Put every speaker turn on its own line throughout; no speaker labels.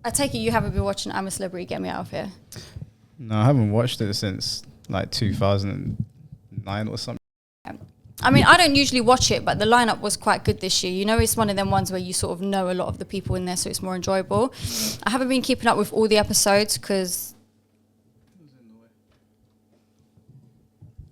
I take it you haven't been watching I'm a Celebrity, Get Me Out of Here.
No, I haven't watched it since like 2009 or something.
I mean, I don't usually watch it, but the lineup was quite good this year. You know, it's one of them ones where you sort of know a lot of the people in there, so it's more enjoyable. I haven't been keeping up with all the episodes because...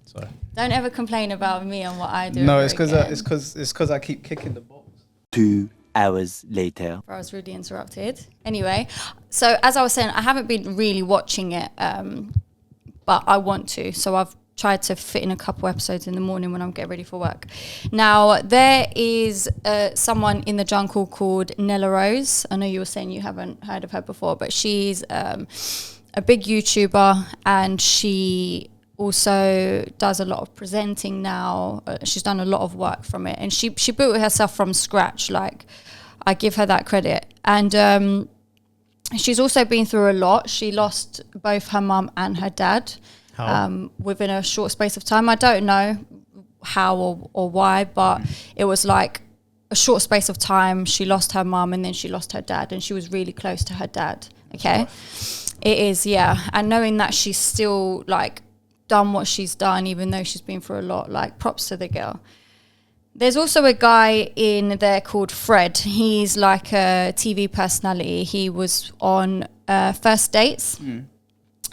Sorry.
Don't ever complain about me and what I do.
No, it's because I keep kicking the box.
2 hours later.
I was rudely interrupted. Anyway, so as I was saying, I haven't been really watching it, but I want to. So I've tried to fit in a couple episodes in the morning when I'm getting ready for work. Now, there is someone in the jungle called Nella Rose. I know you were saying you haven't heard of her before, but she's a big YouTuber, and she also does a lot of presenting now. She's done a lot of work from it, and she built it herself from scratch. Like, I give her that credit. And she's also been through a lot. She lost both her mum and her dad within a short space of time. I don't know how or why, but it was like a short space of time. She lost her mum and then she lost her dad, and she was really close to her dad. Okay, it is, yeah. And knowing that she's still like done what she's done, even though she's been through a lot, like, props to the girl. There's also a guy in there called Fred. He's like a TV personality. He was on First Dates.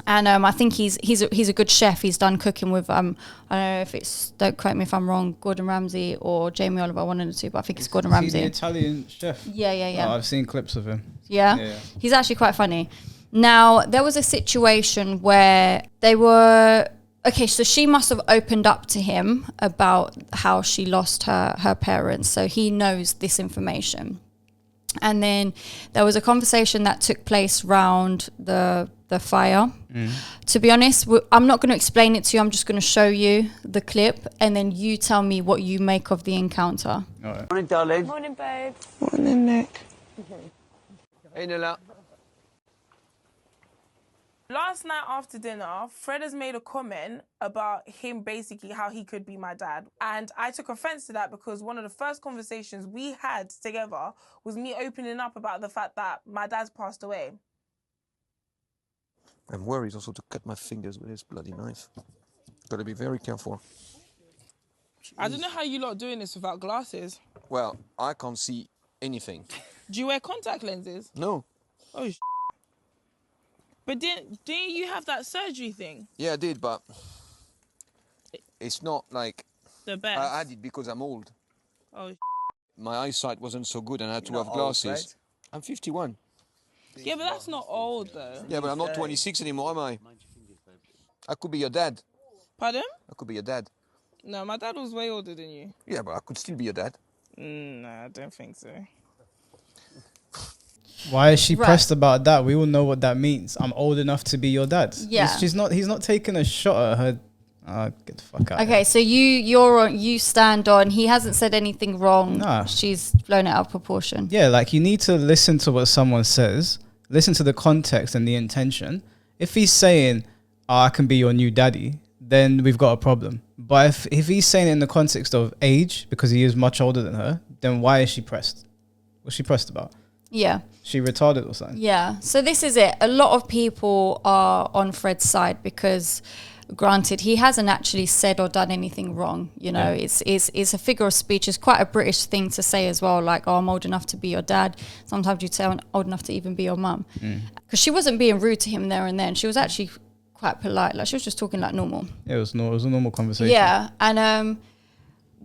And I think he's a good chef. He's done cooking with I don't know if it's, don't quote me if I'm wrong, Gordon Ramsay or Jamie Oliver, one of the two, but I think it's Gordon Ramsay.
He's the Italian chef.
Yeah.
Oh, I've seen clips of him.
Yeah. He's actually quite funny. Now, there was a situation where they were... Okay, so she must have opened up to him about how she lost her parents. So he knows this information. And then there was a conversation that took place around the fire. To be honest, I'm not going to explain it to you. I'm just going to show you the clip, and then you tell me what you make of the encounter.
All right.
Morning, darling.
Morning, babe.
Morning, Nick.
Hey, Nella.
Last night after dinner, Fred has made a comment about him, basically how he could be my dad. And I took offense to that because one of the first conversations we had together was me opening up about the fact that my dad's passed away.
I'm worried also to cut my fingers with this bloody knife. Gotta be very careful.
I don't know how you lot are doing this without glasses.
Well, I can't see anything.
Do you wear contact lenses?
No.
Oh, But didn't you have that surgery thing?
Yeah, I did, but it's not like...
The best.
I had it because I'm old.
Oh,
My eyesight wasn't so good and I had to
You're
have
not old,
glasses.
right?
I'm 51.
yeah, but that's not old, though.
Yeah, but I'm not 26 anymore, am I? I could be your dad.
Pardon?
I could be your dad.
No, my dad was way older than you.
Yeah, but I could still be your dad.
No, I don't think so.
Why is she
Right.
pressed about that? We all know what that means. I'm old enough to be your dad.
Yeah.
He's not taking a shot at her. Get the fuck out.
Okay, so you stand on, he hasn't said anything wrong.
Nah.
She's blown it out of proportion.
Yeah, like, you need to listen to what someone says, listen to the context and the intention. If he's saying, I can be your new daddy, then we've got a problem. But if he's saying it in the context of age, because he is much older than her, then why is she pressed? What's she pressed about?
Yeah.
She retarded or something?
Yeah. So this is it. A lot of people are on Fred's side because, granted, he hasn't actually said or done anything wrong. You know, it's a figure of speech. It's quite a British thing to say as well. Like, oh, I'm old enough to be your dad. Sometimes you'd say I'm old enough to even be your mum. Because she wasn't being rude to him there and then. She was actually quite polite. Like, she was just talking like normal.
Yeah, it was a normal conversation.
Yeah. And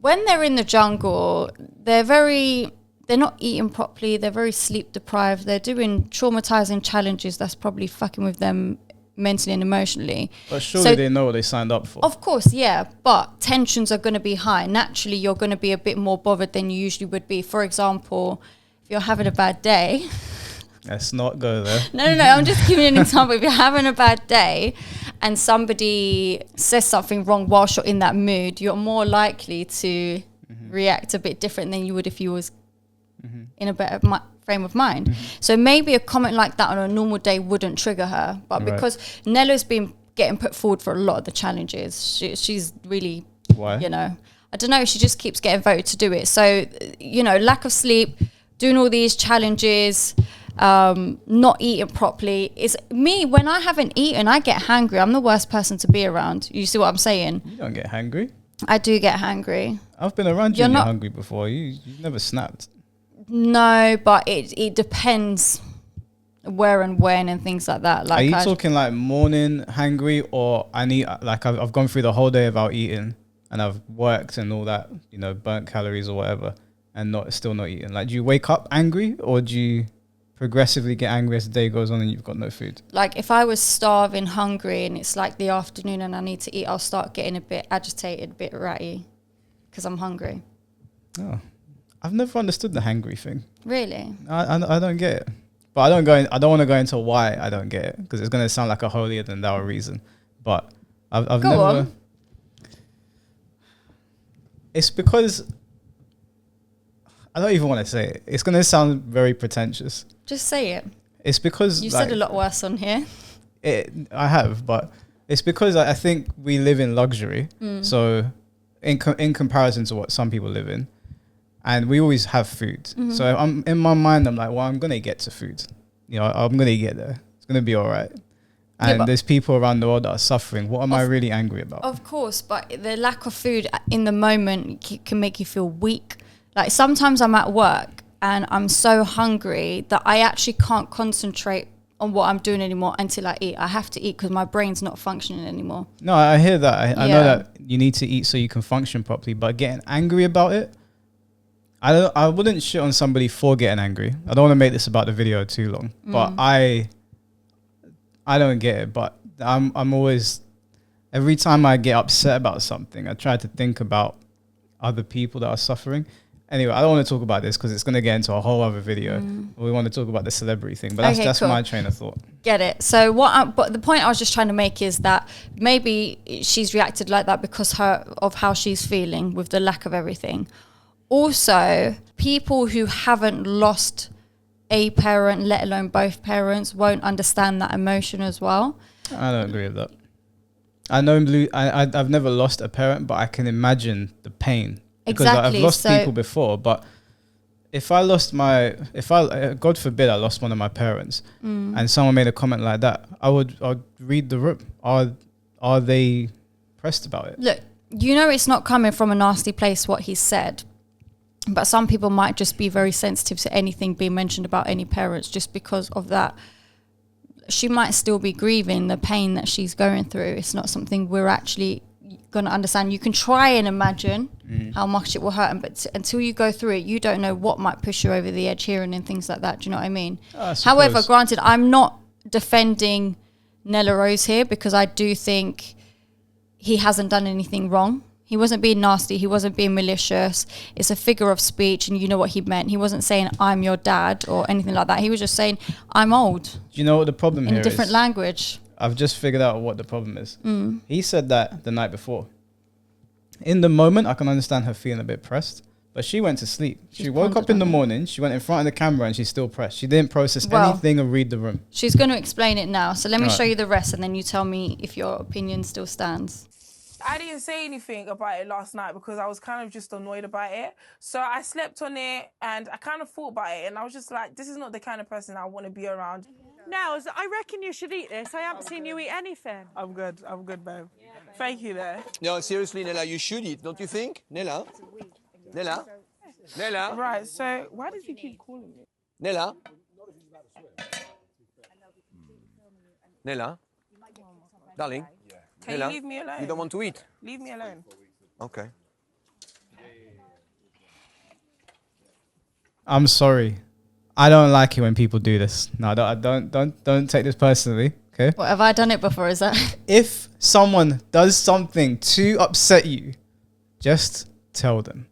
when they're in the jungle, they're not eating properly. They're very sleep deprived. They're doing traumatizing challenges that's probably fucking with them mentally and emotionally.
But surely they know what they signed up for.
Of course, yeah. But tensions are going to be high. Naturally, you're going to be a bit more bothered than you usually would be. For example, if you're having a bad day.
Let's not go there.
No. I'm just giving you an example. If you're having a bad day and somebody says something wrong whilst you're in that mood, you're more likely to react a bit different than you would if you was in a better frame of mind. So maybe a comment like that on a normal day wouldn't trigger her, but because Nella's been getting put forward for a lot of the challenges, she's really,
Why?
you know, I don't know, she just keeps getting voted to do it. So, you know, lack of sleep, doing all these challenges, not eating properly. It's me, when I haven't eaten, I get hangry. I'm the worst person to be around. You see what I'm saying?
You don't get hangry.
I do get hangry.
I've been around you and you're hungry before. You've never snapped.
No, but it depends where and when and things like that. Like,
are you talking like morning hangry, or I need, like, I've gone through the whole day without eating and I've worked and all that, you know, burnt calories or whatever, and still not eating? Like, do you wake up angry, or do you progressively get angry as the day goes on and you've got no food?
Like, if I was starving, hungry, and it's like the afternoon and I need to eat, I'll start getting a bit agitated, a bit ratty, because I'm hungry.
Oh, I've never understood the hangry thing.
Really?
I don't get it. But I don't want to go into why I don't get it, because it's going to sound like a holier than thou reason. But I've
Go
never.
on.
It's because I don't even want to say it. It's going to sound very pretentious.
Just say it.
It's because
You said a lot worse on here.
I have, but it's because I think we live in luxury. So in comparison to what some people live in, and we always have food. So I'm in my mind, I'm like, well, I'm gonna get to food. You know, I'm gonna get there. It's gonna be all right. And there's people around the world that are suffering. What am I really angry about?
Of course, but the lack of food in the moment can make you feel weak. Like, sometimes I'm at work and I'm so hungry that I actually can't concentrate on what I'm doing anymore until I eat. I have to eat because my brain's not functioning anymore.
No, I hear that. I know that you need to eat so you can function properly, but getting angry about it, I wouldn't shit on somebody for getting angry. I don't want to make this about the video too long, but I don't get it. But I'm always, every time I get upset about something, I try to think about other people that are suffering. Anyway, I don't want to talk about this because it's going to get into a whole other video. We want to talk about the celebrity thing, but that's
cool.
my train of thought.
Get it. So but the point I was just trying to make is that maybe she's reacted like that because of how she's feeling with the lack of everything. Also, people who haven't lost a parent, let alone both parents, won't understand that emotion as well.
I don't agree with that. I know I've never lost a parent, but I can imagine the pain. Because
Exactly.
I've lost people before, but if God forbid I lost one of my parents and someone made a comment like that, I'd read the room. Are they pressed about it?
Look, you know it's not coming from a nasty place what he said, but some people might just be very sensitive to anything being mentioned about any parents just because of that. She might still be grieving the pain that she's going through. It's not something we're actually going to understand. You can try and imagine how much it will hurt, but until you go through it, you don't know what might push you over the edge here and things like that. Do you know what I mean? However, granted, I'm not defending Nella Rose here because I do think he hasn't done anything wrong. He wasn't being nasty. He wasn't being malicious. It's a figure of speech, and you know what he meant. He wasn't saying, I'm your dad or anything like that. He was just saying, I'm old.
Do you know what the problem here is?
In a different language.
I've just figured out what the problem is. He said that the night before. In the moment, I can understand her feeling a bit pressed, but she went to sleep. She woke up in the morning, she went in front of the camera, and she's still pressed. She didn't process anything or read the room.
She's going to explain it now. So let me show you the rest, and then you tell me if your opinion still stands.
I didn't say anything about it last night because I was kind of just annoyed about it. So I slept on it and I kind of thought about it and I was just like, this is not the kind of person I want to be around.
Nels, I reckon you should eat this. I haven't seen you eat anything.
I'm good, babe. Thank you there.
No, seriously, Nella, you should eat, don't you think? Nella? Nella? Nella?
Right, so why does he keep calling me?
Nella? Nella? Darling?
Can you leave me alone?
You don't want to eat?
Leave me alone.
Okay.
I'm sorry. I don't like it when people do this. No, don't take this personally. Okay.
What, have I done it before? Is that?
If someone does something to upset you, just tell them.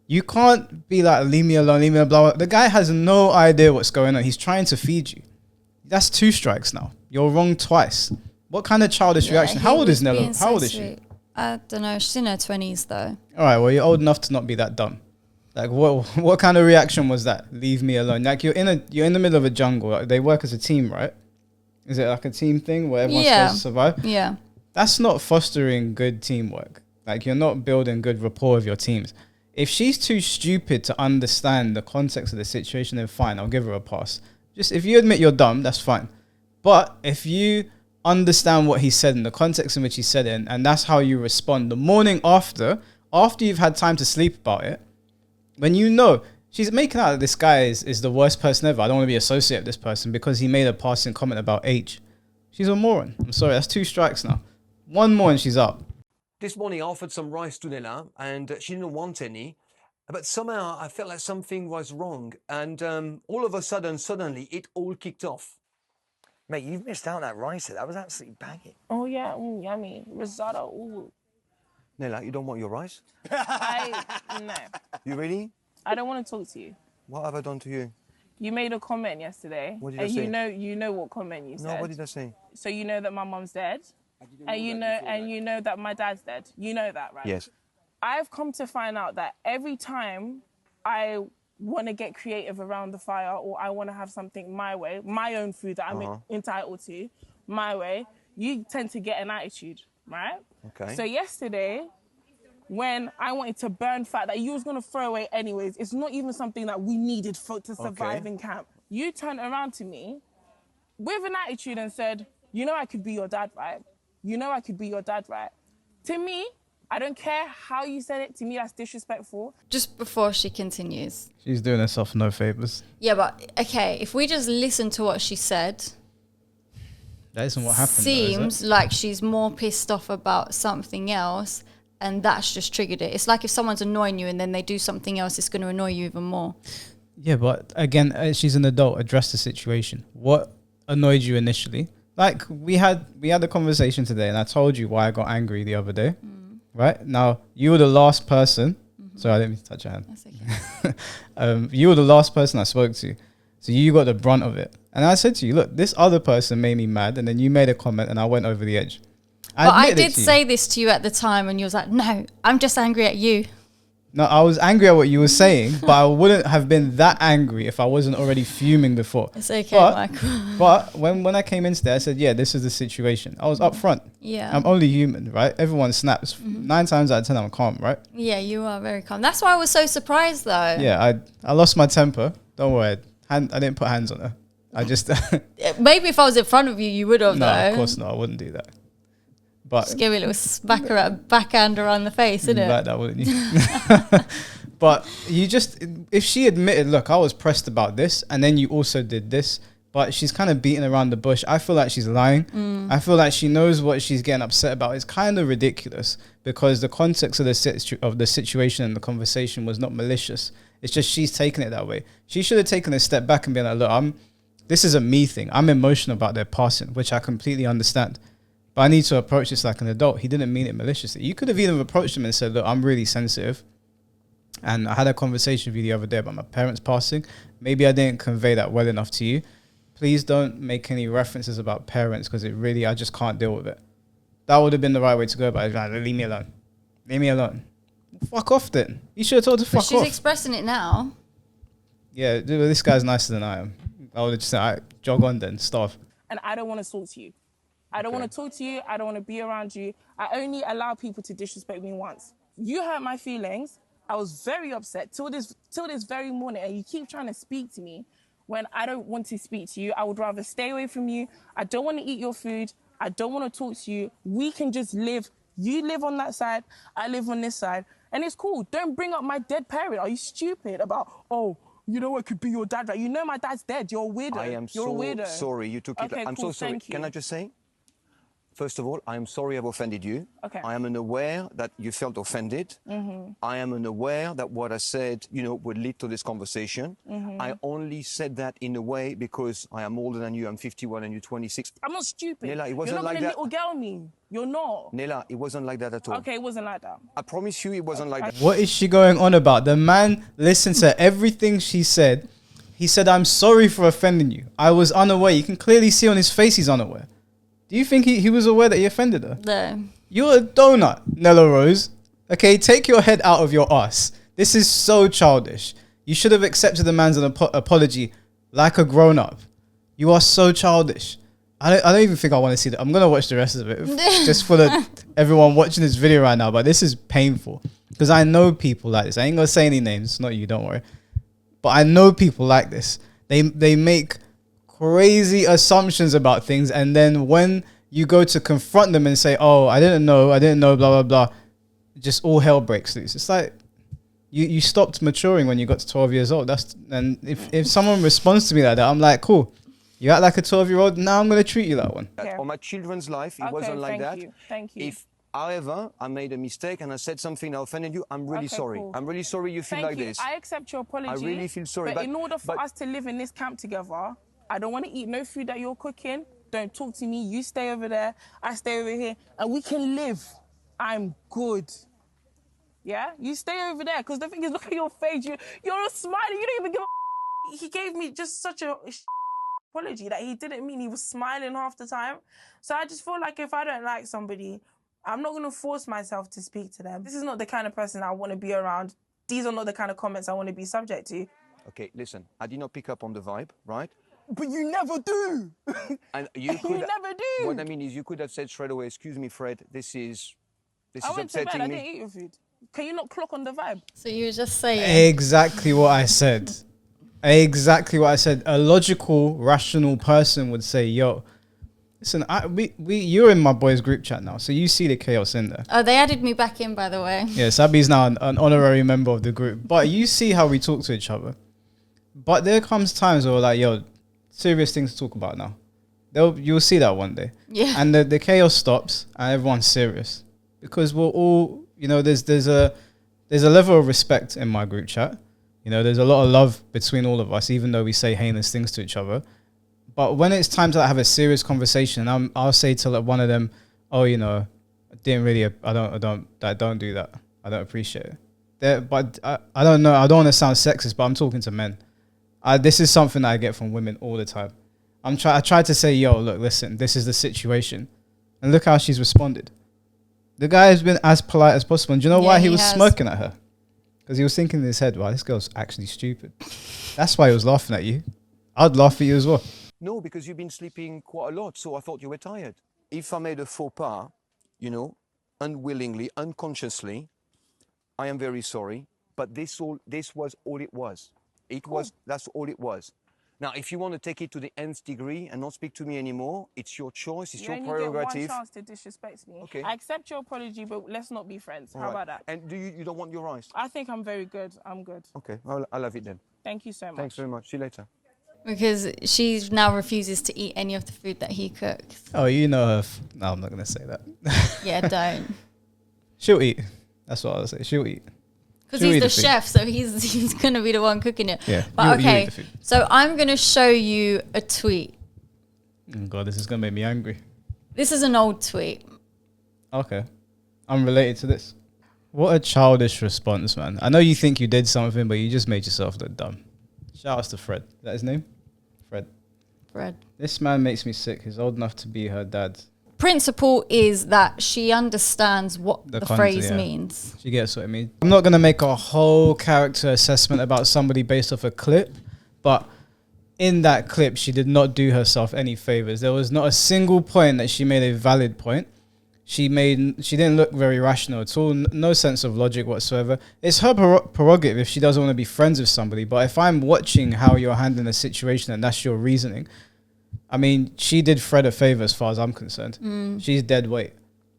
You can't be like, leave me alone, leave me alone, blah, blah. The guy has no idea what's going on. He's trying to feed you. That's 2 strikes now. You're wrong twice. What kind of childish reaction? How old is Nella? How old is she?
I don't know. She's in her 20s though.
All right. Well, you're old enough to not be that dumb. Like, what kind of reaction was that? Leave me alone. Like, you're in the middle of a jungle. Like, they work as a team, right? Is it like a team thing where everyone's supposed to survive?
Yeah.
That's not fostering good teamwork. Like, you're not building good rapport with your teams. If she's too stupid to understand the context of the situation, then fine, I'll give her a pass. Just if you admit you're dumb, that's fine. But if you understand what he said in the context in which he said it, and that's how you respond the morning after you've had time to sleep about it, when you know she's making out that this guy is the worst person ever. I don't want to be associated with this person because he made a passing comment about age. She's a moron. I'm sorry, that's 2 strikes now. One more and she's up.
This morning I offered some rice to Nella and she didn't want any. But somehow I felt like something was wrong. And all of a suddenly, it all kicked off.
Mate, you've missed out on that rice. That was absolutely banging.
Oh yeah, yummy risotto. Ooh.
Nella, you don't want your rice?
No,
You really?
I don't want to talk to you.
What have I done to you?
You made a comment yesterday,
What did I
and
say?
you know what comment you
No,
said.
what did I say?
So you know that my mum's dead, and you know that my dad's dead. You know that, right?
Yes.
I've come to find out that every time I want to get creative around the fire, or I want to have something my way, my own food that I'm entitled to, my way, you tend to get an attitude, right?
Okay.
So yesterday, when I wanted to burn fat that you was going to throw away anyways, it's not even something that we needed to survive in camp. You turned around to me with an attitude and said, you know I could be your dad, right? You know I could be your dad, right? To me, I don't care how you said it. To me, that's disrespectful.
Just before she continues.
She's doing herself no favors.
Yeah, but okay, if we just listen to what she said,
That isn't what happened.
seems like she's more pissed off about something else, and that's just triggered it. It's like if someone's annoying you and then they do something else, it's going to annoy you even more.
Yeah, but again, she's an adult. Address the situation. What annoyed you initially? Like we had a conversation today, and I told you why I got angry the other day. Right now, you were the last person. Sorry, I didn't mean to touch your hand.
That's okay.
You were the last person I spoke to, so you got the brunt of it. And I said to you, look, this other person made me mad, and then you made a comment, and I went over the edge.
But I
admitted it
did
to you.
say this to you at the time, and you was like, no, I'm just angry at you.
No, I was angry at what you were saying, but I wouldn't have been that angry if I wasn't already fuming before.
It's okay,
But-
Michael.
But when I came into there, I said, yeah, this is the situation. I was upfront.
Yeah.
I'm only human, right? Everyone snaps. 9 times out of 10, I'm calm, right?
Yeah, you are very calm. That's why I was so surprised, though.
Yeah, I lost my temper. Don't worry. I didn't put hands on her. I just...
Maybe if I was in front of you, you would have,
No,
though.
of course not. I wouldn't do that. But
Just give me a little backhand around the face,
you'd
innit?
like that, wouldn't you? But you just... If she admitted, look, I was pressed about this, and then you also did this, but she's kind of beating around the bush. I feel like she's lying. I feel like she knows what she's getting upset about. It's kind of ridiculous because the context of the situation and the conversation was not malicious. It's just she's taking it that way. She should have taken a step back and been like, look, this is a me thing. I'm emotional about their passing, which I completely understand. But I need to approach this like an adult. He didn't mean it maliciously. You could have even approached him and said, look, I'm really sensitive. And I had a conversation with you the other day about my parents passing. Maybe I didn't convey that well enough to you. Please don't make any references about parents because I just can't deal with it. That would have been the right way to go about it. Like, leave me alone. Leave me alone. Fuck off then. You should have told her to
But
fuck
she's
off.
expressing it now.
Yeah, dude, this guy's nicer than I am. I would have just said, all right, jog on then, starve.
And I don't want to talk to you. I don't want to talk to you. I don't want to be around you. I only allow people to disrespect me once. You hurt my feelings. I was very upset till this very morning, and you keep trying to speak to me when I don't want to speak to you. I would rather stay away from you. I don't want to eat your food. I don't want to talk to you. We can just live. You live on that side. I live on this side. And it's cool. Don't bring up my dead parent. Are you stupid about, oh, you know what could be your dad, right? You know my dad's dead. You're a weirdo.
I am
You're
so
a weirdo.
sorry you took it.
Okay,
I'm
cool,
so sorry.
thank you.
Can I just say? First of all, I am sorry I've offended you.
Okay.
I am unaware that you felt offended. I am unaware that what I said, would lead to this conversation. I only said that in a way because I am older than you. I'm 51 and you're 26.
I'm not stupid.
Nella, it wasn't
You're not
like
gonna
that.
little girl me. You're not.
Nella, it wasn't like that at all.
Okay, it wasn't like that.
I promise you it wasn't like that.
What is she going on about? The man listened to everything she said. He said, I'm sorry for offending you. I was unaware. You can clearly see on his face he's unaware. Do you think he was aware that he offended her?
No.
You're a donut, Nella Rose. Okay, take your head out of your ass. This is so childish. You should have accepted the man's apology like a grown-up. You are so childish. I don't even think I want to see that. I'm going to watch the rest of it just for everyone watching this video right now. But this is painful because I know people like this. I ain't going to say any names. Not you, don't worry. But I know people like this. They make crazy assumptions about things, and then when you go to confront them and say, "Oh, I didn't know, blah blah blah," just all hell breaks loose. It's like you stopped maturing when you got to 12 years old. And if someone responds to me like that, I'm like, cool. You act like a 12-year-old. Now I'm gonna treat you like one.
On my children's life, it wasn't like that.
Thank you.
If, however, I made a mistake and I said something that offended you, I'm really sorry.
Cool.
I'm really sorry you feel like this.
I accept your apology.
I really feel sorry.
But in order for us to live in this camp together, I don't want to eat no food that you're cooking. Don't talk to me. You stay over there. I stay over here. And we can live. I'm good. Yeah? You stay over there. Because the thing is, look at your face. You're smiling. You don't even give a... He gave me just such a... apology that he didn't mean. He was smiling half the time. So I just feel like if I don't like somebody, I'm not going to force myself to speak to them. This is not the kind of person I want to be around. These are not the kind of comments I want to be subject to.
Okay, listen, I did not pick up on the vibe, right?
But you never do.
And you could,
you never do.
What I mean is you could have said straight away, excuse me, Fred, this is
I went to
upsetting
bed,
me.
I didn't eat your food. Can you not clock on the vibe?
So you were just saying...
Exactly what I said. Exactly what I said. A logical, rational person would say, yo, listen, you're in my boys group chat now, so you see the chaos in there.
Oh, they added me back in, by the way.
Yeah, Sabi's now an honorary member of the group. But you see how we talk to each other. But there comes times where we're like, yo, serious things to talk about now. You'll see that one day.
Yeah.
And the chaos stops and everyone's serious. Because we're all, there's a level of respect in my group chat. There's a lot of love between all of us, even though we say heinous things to each other. But when it's time to have a serious conversation, I'll say to one of them, "Oh, I don't do that. I don't appreciate it." But I don't know. I don't want to sound sexist, but I'm talking to men. This is something that I get from women all the time. I try to say, "Yo, look, listen. This is the situation," and look how she's responded. The guy has been as polite as possible. And do you know why he was smirking at her? Because he was thinking in his head, wow, this girl's actually stupid. That's why he was laughing at you. I'd laugh at you as well.
No, because you've been sleeping quite a lot, so I thought you were tired. If I made a faux pas, unwillingly, unconsciously, I am very sorry. But this was all it was. That's all it was. Now, if you want to take it to the nth degree and not speak to me anymore, it's your choice, it's your prerogative.
You only get one chance to disrespect me.
Okay.
I accept your apology, but let's not be friends. How about that?
And you don't want your rice?
I think I'm very good. I'm good.
Okay, I'll have it then.
Thank you so much.
Thanks very much. See you later.
Because she now refuses to eat any of the food that he cooks.
Oh, her. No, I'm not going to say that.
Yeah, don't.
She'll eat. That's what I'll say. She'll eat.
Because he's the chef, so he's going to be the one cooking it.
Yeah.
But okay, so I'm going to show you a tweet.
Oh God, this is going to make me angry.
This is an old tweet.
Okay. I'm related to this. What a childish response, man. I know you think you did something, but you just made yourself look dumb. Shout out to Fred. Is that his name? Fred. This man makes me sick. He's old enough to be her dad.
Principle is that she understands what the phrase means.
She gets what it means. I'm not going to make a whole character assessment about somebody based off a clip, but in that clip, she did not do herself any favors. There was not a single point that she made a valid point. She didn't look very rational at all. No sense of logic whatsoever. It's her prerogative if she doesn't want to be friends with somebody. But if I'm watching how you're handling a situation and that's your reasoning, I mean, she did Fred a favor as far as I'm concerned. She's dead weight,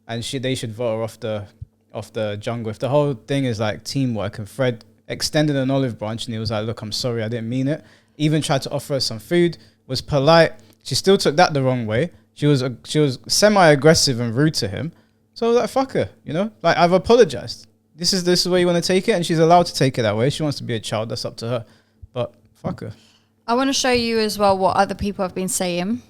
and they should vote her off the jungle. If the whole thing is like teamwork, and Fred extended an olive branch and he was like, "Look, I'm sorry, I didn't mean it." Even tried to offer her some food, was polite. She still took that the wrong way. She was semi-aggressive and rude to him. So I was like, fuck her, Like, I've apologized. This is the way you want to take it, and she's allowed to take it that way. She wants to be a child, that's up to her. But fuck her.
I want to show you as well what other people have been saying.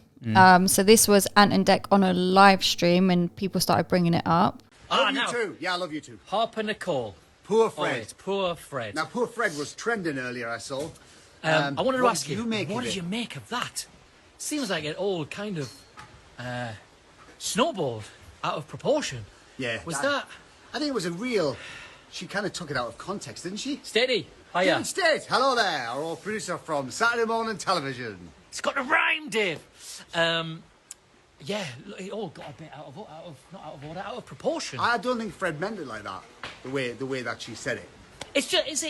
So this was Ant and Dec on a live stream, and people started bringing it up.
Love you too. Yeah, I love you too.
Harper Nicole.
Poor Fred.
Oh, poor Fred.
Now, poor Fred was trending earlier, I saw.
I wanted to ask you,
what
did you make of that? Seems like it all kind of snowballed out of proportion.
Yeah.
Was that?
I think it was a real... She kind of took it out of context, didn't she?
Steady. Hiya.
Dave State. Hello there. Our old producer from Saturday Morning Television.
It's got a rhyme, Dave. Yeah, it all got a bit not out of order, out of proportion.
I don't think Fred meant it like that, the way that she said it.
It's just,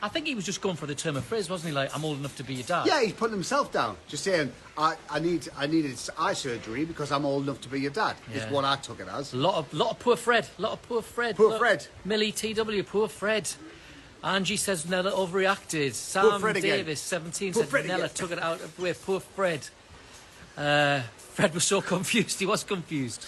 I think he was just going for the term of phrase, wasn't he? Like, I'm old enough to be your dad.
Yeah, he's putting himself down. Just saying, I needed eye surgery because I'm old enough to be your dad. Is what I took it as.
A lot of poor Fred.
Poor
Look,
Fred.
Millie TW, poor Fred. Angie says Nella overreacted. Sam Davis, 17,
Poor
said
Fred
Nella
again.
took it out of way. Poor Fred. Fred was so confused. He was confused.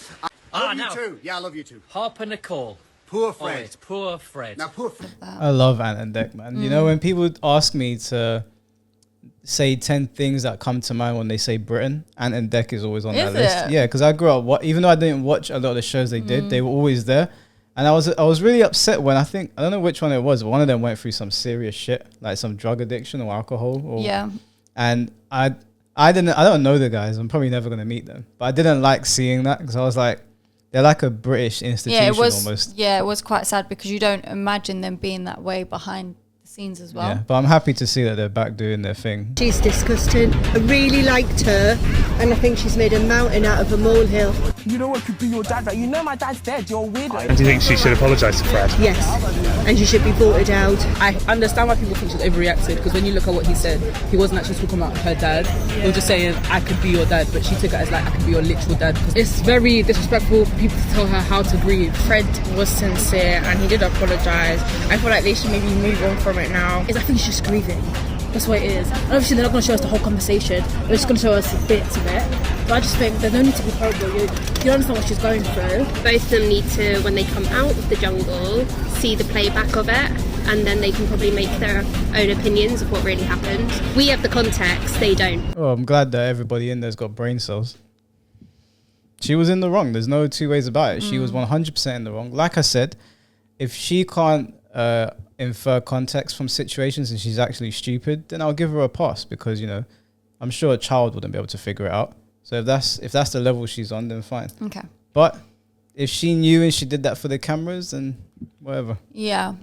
Love you too. Yeah, I love you too.
Harper Nicole.
Poor
Oh,
Fred.
wait, poor Fred.
Now, poor Fred.
I love Ant and Dec, man. You know, when people ask me to say 10 things that come to mind when they say Britain, Ant and Dec is always on that list. Yeah, because I grew up, even though I didn't watch a lot of the shows they did, they were always there. And I was really upset when I don't know which one it was, but one of them went through some serious shit, like some drug addiction or alcohol. And I don't know the guys. I'm probably never going to meet them. But I didn't like seeing that because I was like, they're like a British institution almost.
Yeah, it was quite sad because you don't imagine them being that way behind the scenes as well.
Yeah, but I'm happy to see that they're back doing their thing.
She's disgusting. I really liked her, and I think she's made a mountain out of a molehill.
You know what could be your dad, right? You know my dad's dead. You're weird.
And do you think she should apologise to Fred?
Yes, and she should be voted out.
I understand why people think she's overreacted, because when you look at what he said, he wasn't actually talking about her dad. He was just saying, I could be your dad, but she took it as like, I could be your literal dad. It's very disrespectful for people to tell her how to breathe.
Fred was sincere and he did apologise. I feel like they should maybe move on from it now.
I think she's just grieving. That's what it is. And obviously they're not going to show us the whole conversation. They're just going to show us bits of it. But I just think there's no need to be horrible. You don't understand what she's going through.
Both of them need to, when they come out of the jungle, see the playback of it, and then they can probably make their own opinions of what really happened. We have the context, they don't.
Oh, I'm glad that everybody in there's got brain cells. She was in the wrong. There's no two ways about it. She was 100% in the wrong. Like I said, if she can't infer context from situations and she's actually stupid, then I'll give her a pass because, you know, I'm sure a child wouldn't be able to figure it out. So if that's the level she's on, then fine.
Okay.
But if she knew and she did that for the cameras, then whatever.
Yeah.